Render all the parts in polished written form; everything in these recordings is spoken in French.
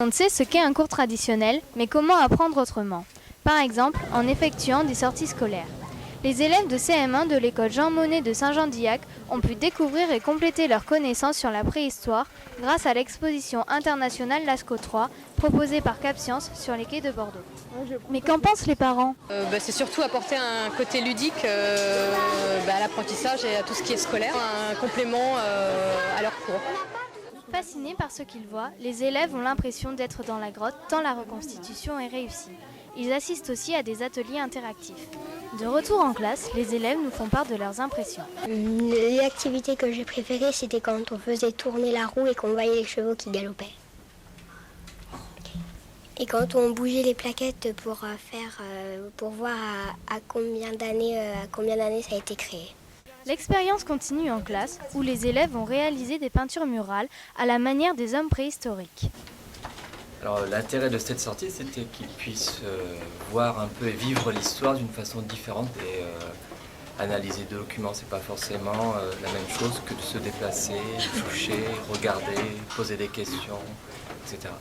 On sait ce qu'est un cours traditionnel, mais comment apprendre autrement? Par exemple, en effectuant des sorties scolaires. Les élèves de CM1 de l'école Jean Monnet de Saint-Jean-d'Illac ont pu découvrir et compléter leurs connaissances sur la préhistoire grâce à l'exposition internationale Lascaux 3 proposée par Cap Science sur les quais de Bordeaux. Mais qu'en pensent les parents? C'est surtout apporter un côté ludique à l'apprentissage et à tout ce qui est scolaire, un complément à leur cours. Fascinés par ce qu'ils voient, les élèves ont l'impression d'être dans la grotte tant la reconstitution est réussie. Ils assistent aussi à des ateliers interactifs. De retour en classe, les élèves nous font part de leurs impressions. L'activité que j'ai préférée, c'était quand on faisait tourner la roue et qu'on voyait les chevaux qui galopaient. Et quand on bougeait les plaquettes pour voir à combien d'années ça a été créé. L'expérience continue en classe où les élèves ont réalisé des peintures murales à la manière des hommes préhistoriques. Alors l'intérêt de cette sortie, c'était qu'ils puissent voir un peu et vivre l'histoire d'une façon différente et analyser des documents, c'est pas forcément la même chose que de se déplacer, toucher, regarder, poser des questions, etc.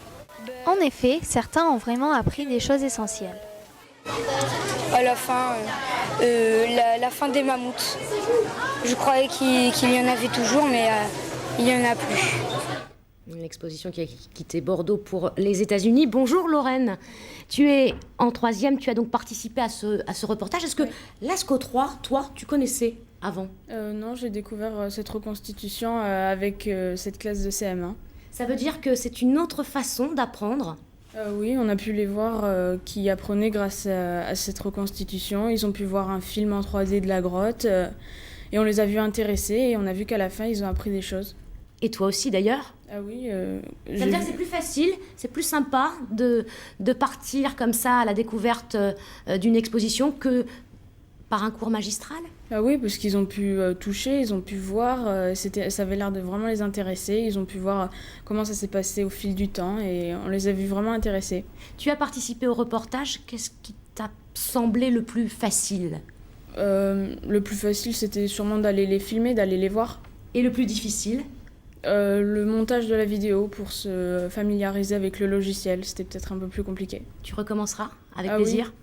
En effet, certains ont vraiment appris des choses essentielles. À la fin, la fin des mammouths. Je croyais qu'il y en avait toujours, mais il n'y en a plus. L'exposition qui a quitté Bordeaux pour les États-Unis. Bonjour Lorraine, tu es en 3e, tu as donc participé à ce reportage. Est-ce que Lascaux 3, toi, tu connaissais avant? Non, j'ai découvert cette reconstitution avec cette classe de CM1. Ça veut dire que c'est une autre façon d'apprendre? Oui, on a pu les voir qui apprenaient grâce à cette reconstitution. Ils ont pu voir un film en 3D de la grotte et on les a vus intéressés et on a vu qu'à la fin, ils ont appris des choses. Et toi aussi d'ailleurs? Ah oui. Ça veut dire que c'est plus facile, c'est plus sympa de partir comme ça à la découverte d'une exposition que par un cours magistral? Ah oui, parce qu'ils ont pu toucher, ils ont pu voir, ça avait l'air de vraiment les intéresser. Ils ont pu voir comment ça s'est passé au fil du temps et on les a vus vraiment intéressés. Tu as participé au reportage, qu'est-ce qui t'a semblé le plus facile? Le plus facile, c'était sûrement d'aller les filmer, d'aller les voir. Et le plus difficile? Le montage de la vidéo pour se familiariser avec le logiciel, c'était peut-être un peu plus compliqué. Tu recommenceras avec plaisir?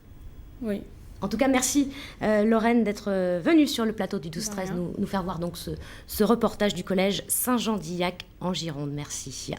Oui. En tout cas, merci Lorraine d'être venue sur le plateau du 12-13 nous faire voir donc ce reportage du collège Saint-Jean-d'Illac en Gironde. Merci.